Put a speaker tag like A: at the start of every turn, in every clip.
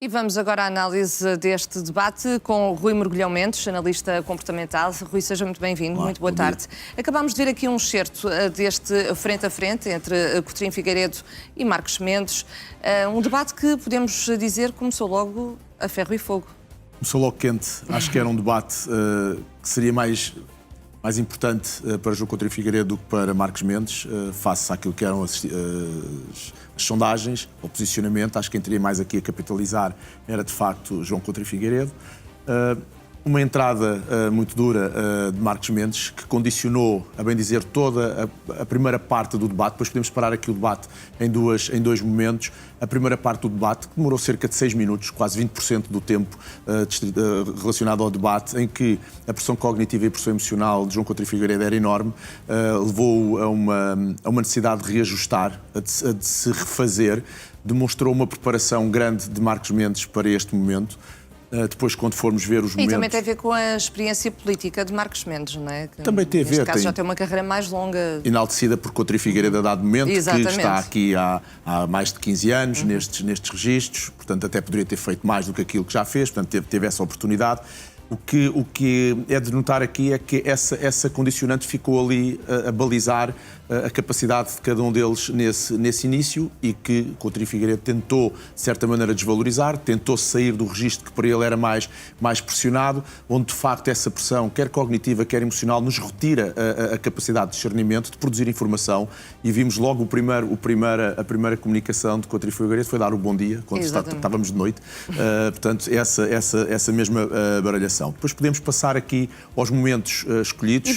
A: E vamos agora à análise deste debate com Rui Mergulhão Mendes, analista comportamental. Rui, seja muito bem-vindo, muito boa tarde. Acabámos de ver aqui um excerto deste frente a frente entre Coutinho Figueiredo e Marcos Mendes. Um debate que podemos dizer começou logo a ferro e fogo.
B: Começou logo quente. Acho que era um debate que seria mais importante para João Coutinho Figueiredo do que para Marcos Mendes, face àquilo que eram as sondagens, o posicionamento. Acho que quem teria mais aqui a capitalizar era, de facto, João Coutinho Figueiredo. Uma entrada muito dura de Marcos Mendes, que condicionou, a bem dizer, toda a primeira parte do debate. Depois podemos separar aqui o debate em dois momentos. A primeira parte do debate, que demorou cerca de 6 minutos, quase 20% do tempo relacionado ao debate, em que a pressão cognitiva e a pressão emocional de João Coutinho Figueiredo era enorme, levou-o a uma necessidade de reajustar, de se refazer, demonstrou uma preparação grande de Marcos Mendes para este momento. Depois, quando formos ver os momentos...
A: E também tem a ver com a experiência política de Marcos Mendes, não é? Que,
B: também tem a ver.
A: Neste caso já tem uma carreira mais longa.
B: Enaltecida por Coutinho Figueiredo a dado momento,
A: Exatamente.
B: Que está aqui há mais de 15 anos nestes registros, portanto até poderia ter feito mais do que aquilo que já fez, portanto teve essa oportunidade. O que é de notar aqui é que essa condicionante ficou ali a balizar a capacidade de cada um deles nesse início, e que Coutinho Figueiredo tentou, de certa maneira, desvalorizar, tentou sair do registro que para ele era mais pressionado, onde de facto essa pressão, quer cognitiva, quer emocional, nos retira a capacidade de discernimento, de produzir informação, e vimos logo a primeira comunicação de Coutinho Figueiredo foi dar o bom dia, quando estávamos de noite, portanto essa mesma baralhação. Depois podemos passar aqui aos momentos escolhidos.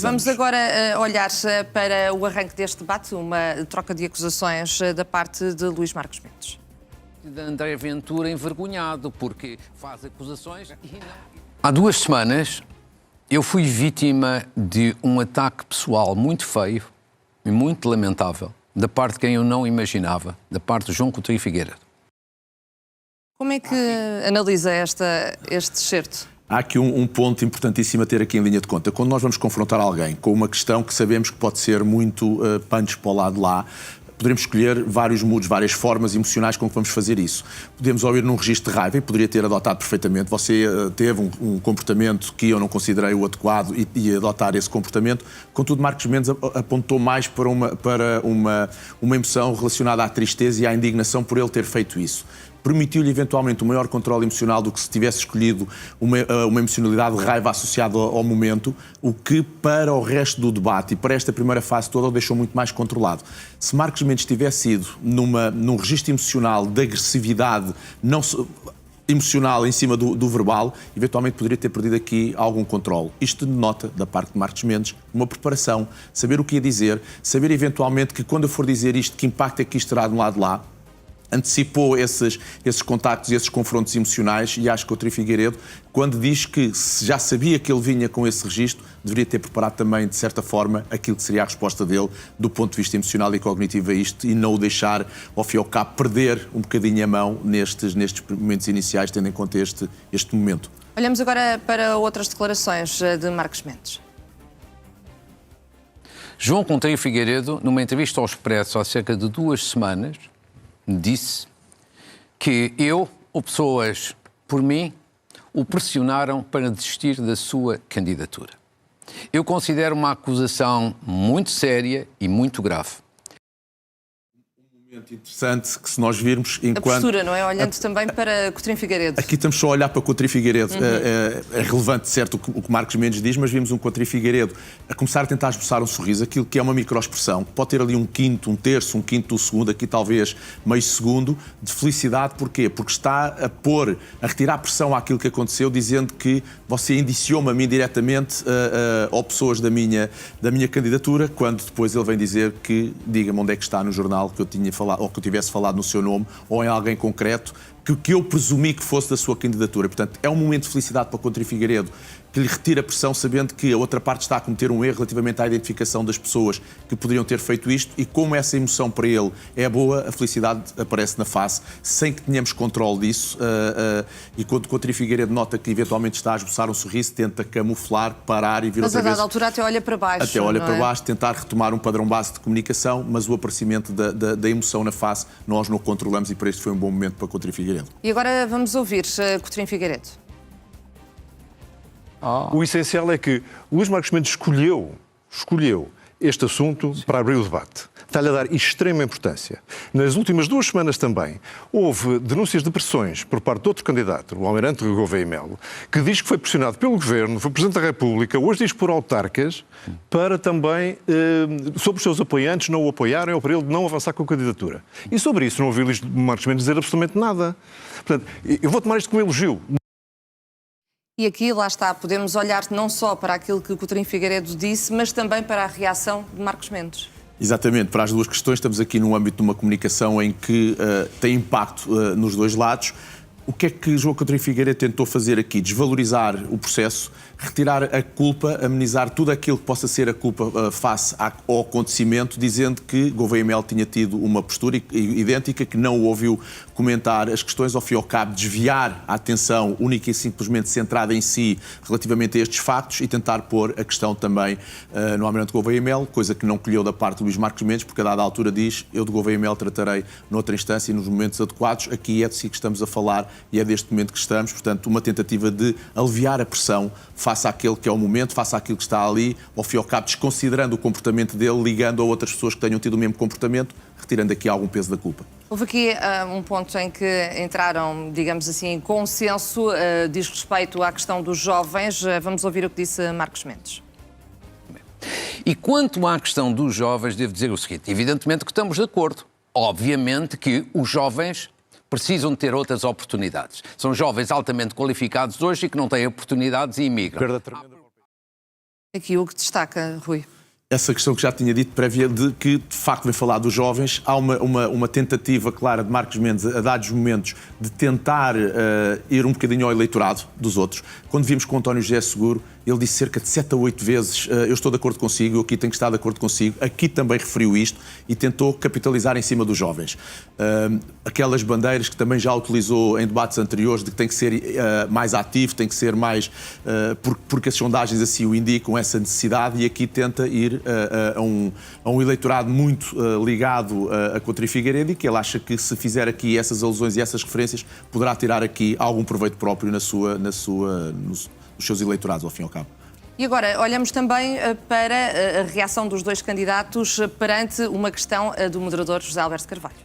A: Vamos agora olhar para o arranque deste debate, uma troca de acusações da parte de Luís Marcos Mendes.
C: De André Ventura envergonhado, porque faz acusações e não... Há 2 semanas eu fui vítima de um ataque pessoal muito feio e muito lamentável, da parte de quem eu não imaginava, da parte de João Coutinho Figueiredo.
A: Como é que analisa este excerto?
B: Há aqui um ponto importantíssimo a ter aqui em linha de conta. Quando nós vamos confrontar alguém com uma questão que sabemos que pode ser muito punch para o lado lá, poderemos escolher vários moods, várias formas emocionais com que vamos fazer isso. Podemos ouvir num registro de raiva e poderia ter adotado perfeitamente. Você teve um comportamento que eu não considerei o adequado e adotar esse comportamento. Contudo, Marcos Mendes apontou mais para uma emoção relacionada à tristeza e à indignação por ele ter feito isso. Permitiu-lhe eventualmente um maior controle emocional do que se tivesse escolhido uma emocionalidade de raiva associada ao momento, o que para o resto do debate e para esta primeira fase toda o deixou muito mais controlado. Se Marcos Mendes tivesse ido num registro emocional de agressividade emocional em cima do verbal, eventualmente poderia ter perdido aqui algum controle. Isto denota, da parte de Marcos Mendes, uma preparação, saber o que ia dizer, saber eventualmente que quando eu for dizer isto, que impacto é que isto terá de um lado lá. Antecipou esses contactos e esses confrontos emocionais, e acho que Coutinho Figueiredo, quando diz que já sabia que ele vinha com esse registro, deveria ter preparado também, de certa forma, aquilo que seria a resposta dele do ponto de vista emocional e cognitivo a isto, e não o deixar, ao fim e ao cabo, perder um bocadinho a mão nestes momentos iniciais, tendo em conta este momento.
A: Olhamos agora para outras declarações de Marcos Mendes.
C: João Coutinho Figueiredo, numa entrevista ao Expresso há cerca de 2 semanas, disse que eu, ou pessoas por mim, o pressionaram para desistir da sua candidatura. Eu considero uma acusação muito séria e muito grave.
B: Interessante que, se nós virmos
A: A postura, não é? Olhando também para Coutinho Figueiredo.
B: Aqui estamos só a olhar para Coutinho Figueiredo. É relevante, certo, o que Marcos Mendes diz, mas vimos um Coutinho Figueiredo a começar a tentar esboçar um sorriso, aquilo que é uma microexpressão, que pode ter ali um quinto, um terço, um quinto do segundo, aqui talvez meio segundo, de felicidade. Porquê? Porque está a retirar pressão àquilo que aconteceu, dizendo que você indiciou-me a mim diretamente ou pessoas da minha candidatura, quando depois ele vem dizer que, diga-me onde é que está no jornal que eu tinha falado, ou que eu tivesse falado no seu nome, ou em alguém concreto, que eu presumi que fosse da sua candidatura. Portanto, é um momento de felicidade para Coutinho Figueiredo, que lhe retira a pressão, sabendo que a outra parte está a cometer um erro relativamente à identificação das pessoas que poderiam ter feito isto, e como essa emoção para ele é boa, a felicidade aparece na face, sem que tenhamos controle disso, e quando Coutinho Figueiredo nota que eventualmente está a esboçar um sorriso, tenta camuflar, parar e vir outra vez...
A: Mas a dada altura até olha para baixo.
B: Até olha para baixo, tentar retomar um padrão base de comunicação, mas o aparecimento da emoção na face nós não o controlamos, e para isto foi um bom momento para Coutinho Figueiredo. Figueiredo.
A: E agora vamos ouvir Coutinho Figueiredo.
D: O essencial é que Luís Marcos Mendes escolheu este assunto para abrir o debate. Está-lhe a dar extrema importância. Nas últimas 2 semanas também houve denúncias de pressões por parte de outro candidato, o almirante Gouveia Melo, que diz que foi pressionado pelo Governo, foi Presidente da República, hoje diz por autarcas, para também, sobre os seus apoiantes não o apoiarem ou para ele não avançar com a candidatura. E sobre isso não ouvi Luís Marcos Mendes dizer absolutamente nada. Portanto, eu vou tomar isto como elogio.
A: E aqui, lá está, podemos olhar não só para aquilo que o Coutinho Figueiredo disse, mas também para a reação de Marcos Mendes.
B: Exatamente, para as duas questões, estamos aqui num âmbito de uma comunicação em que tem impacto nos dois lados. O que é que João Coutinho Figueiredo tentou fazer aqui? Desvalorizar o processo, retirar a culpa, amenizar tudo aquilo que possa ser a culpa face ao acontecimento, dizendo que Gouveia Melo tinha tido uma postura idêntica, que não o ouviu comentar as questões, ao fim e ao cabo desviar a atenção única e simplesmente centrada em si relativamente a estes factos e tentar pôr a questão também no almirante Gouveia Melo, coisa que não colheu da parte de Luís Marcos Mendes, porque a dada altura diz: eu de Gouveia Melo tratarei noutra instância e nos momentos adequados. Aqui é de si que estamos a falar e é deste momento que estamos, portanto, uma tentativa de aliviar a pressão face àquele que é o momento, face àquilo que está ali, ao fim e ao cabo desconsiderando o comportamento dele, ligando a outras pessoas que tenham tido o mesmo comportamento, retirando aqui algum peso da culpa.
A: Houve aqui um ponto em que entraram, digamos assim, em consenso, diz respeito à questão dos jovens. Vamos ouvir o que disse Marcos Mendes.
C: E quanto à questão dos jovens, devo dizer o seguinte: evidentemente que estamos de acordo. Obviamente que os jovens precisam de ter outras oportunidades. São jovens altamente qualificados hoje e que não têm oportunidades e imigram.
A: Aqui o que destaca, Rui.
B: Essa questão que já tinha dito prévia de que, de facto, vem falar dos jovens. Há uma tentativa clara de Marcos Mendes, a dados momentos, de tentar ir um bocadinho ao eleitorado dos outros. Quando vimos com o António José Seguro, ele disse cerca de 7 a 8 vezes: eu estou de acordo consigo, eu aqui tenho que estar de acordo consigo. Aqui também referiu isto e tentou capitalizar em cima dos jovens. Aquelas bandeiras que também já utilizou em debates anteriores, de que tem que ser mais ativo, tem que ser mais... porque as sondagens assim o indicam, essa necessidade, e aqui tenta ir a um eleitorado muito ligado a Coutinho Figueiredo, e que ele acha que, se fizer aqui essas alusões e essas referências, poderá tirar aqui algum proveito próprio nos seus eleitorados, ao fim e ao cabo.
A: E agora, olhamos também para a reação dos dois candidatos perante uma questão do moderador José Alberto Carvalho.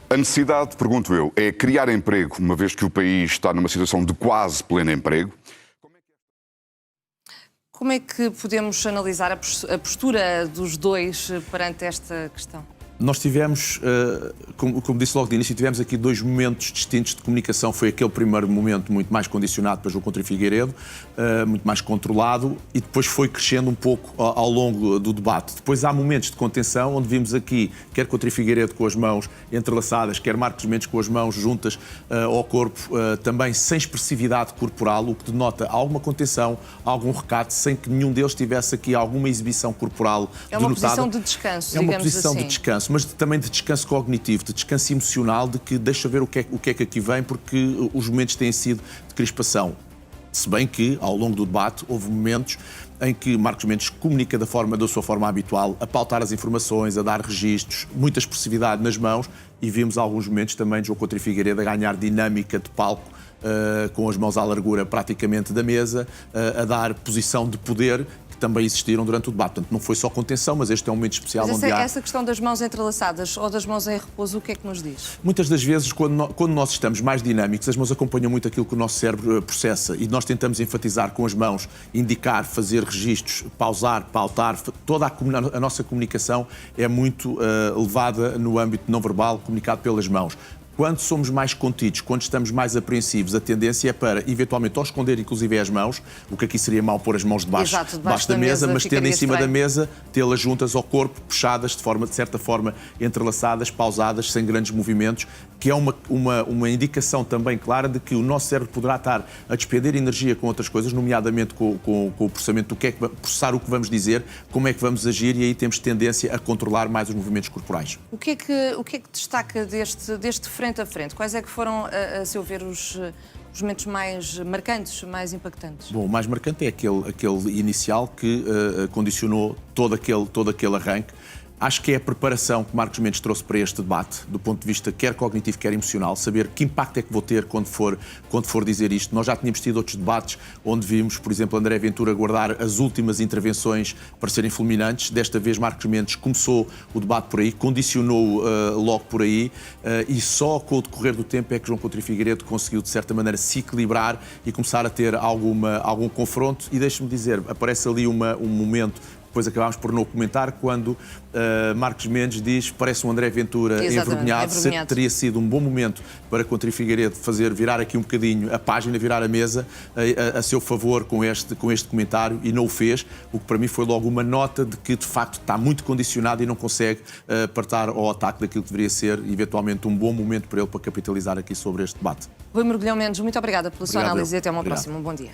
E: A necessidade, pergunto eu, é criar emprego, uma vez que o país está numa situação de quase pleno emprego.
A: Como é que podemos analisar a postura dos dois perante esta questão?
B: Nós tivemos, como disse logo de início, tivemos aqui 2 momentos distintos de comunicação. Foi aquele primeiro momento muito mais condicionado para João Coutinho Figueiredo, muito mais controlado, e depois foi crescendo um pouco ao longo do debate. Depois há momentos de contenção, onde vimos aqui, quer Coutinho Figueiredo com as mãos entrelaçadas, quer Marcos Mendes com as mãos juntas ao corpo, também sem expressividade corporal, o que denota alguma contenção, algum recato, sem que nenhum deles tivesse aqui alguma exibição corporal denotada.
A: É uma posição de descanso, digamos assim.
B: É uma posição de descanso, mas também de descanso cognitivo, de descanso emocional, de que deixa ver o que é que aqui vem, porque os momentos têm sido de crispação. Se bem que, ao longo do debate, houve momentos em que Marcos Mendes comunica da sua forma habitual, a pautar as informações, a dar registros, muita expressividade nas mãos, e vimos alguns momentos também de João Coutinho Figueiredo a ganhar dinâmica de palco, com as mãos à largura praticamente da mesa, a dar posição de poder, que também existiram durante o debate. Portanto, não foi só contenção, mas este é um momento especial onde há...
A: Essa questão das mãos entrelaçadas ou das mãos em repouso, o que é que nos diz?
B: Muitas das vezes, quando nós estamos mais dinâmicos, as mãos acompanham muito aquilo que o nosso cérebro processa, e nós tentamos enfatizar com as mãos, indicar, fazer registros, pausar, pautar. Toda a nossa comunicação é muito levada no âmbito não verbal, comunicado pelas mãos. Quando somos mais contidos, quando estamos mais apreensivos, a tendência é para, eventualmente, ou esconder inclusive as mãos, o que aqui seria mau pôr as mãos debaixo da mesa, mas tendo em cima da mesa, tê-las juntas ao corpo, puxadas de certa forma entrelaçadas, pausadas, sem grandes movimentos, que é uma indicação também clara de que o nosso cérebro poderá estar a despender energia com outras coisas, nomeadamente com o processamento do que é que processar o que vamos dizer, como é que vamos agir, e aí temos tendência a controlar mais os movimentos corporais.
A: O que é que destaca deste frente a frente? Quais é que foram, a seu ver, os momentos mais marcantes, mais impactantes?
B: Bom, o mais marcante é aquele inicial que condicionou todo aquele arranque. Acho que é a preparação que Marcos Mendes trouxe para este debate, do ponto de vista quer cognitivo, quer emocional, saber que impacto é que vou ter quando for dizer isto. Nós já tínhamos tido outros debates onde vimos, por exemplo, André Ventura guardar as últimas intervenções para serem fulminantes. Desta vez Marcos Mendes começou o debate por aí, condicionou logo por aí, e só com o decorrer do tempo é que João Coutinho Figueiredo conseguiu, de certa maneira, se equilibrar e começar a ter algum confronto. E deixe-me dizer, aparece ali um momento, depois acabámos por não comentar, quando Marcos Mendes diz, parece um André Ventura envergonhado. Teria sido um bom momento para Coutinho Figueiredo virar aqui um bocadinho a página, virar a mesa a seu favor com este comentário, e não o fez, o que para mim foi logo uma nota de que de facto está muito condicionado e não consegue partir ao ataque daquilo que deveria ser eventualmente um bom momento para ele para capitalizar aqui sobre este debate.
A: Rui Mergulhão Mendes, muito obrigada pela sua
B: Obrigado,
A: análise e até uma
B: Obrigado.
A: próxima. Um bom dia.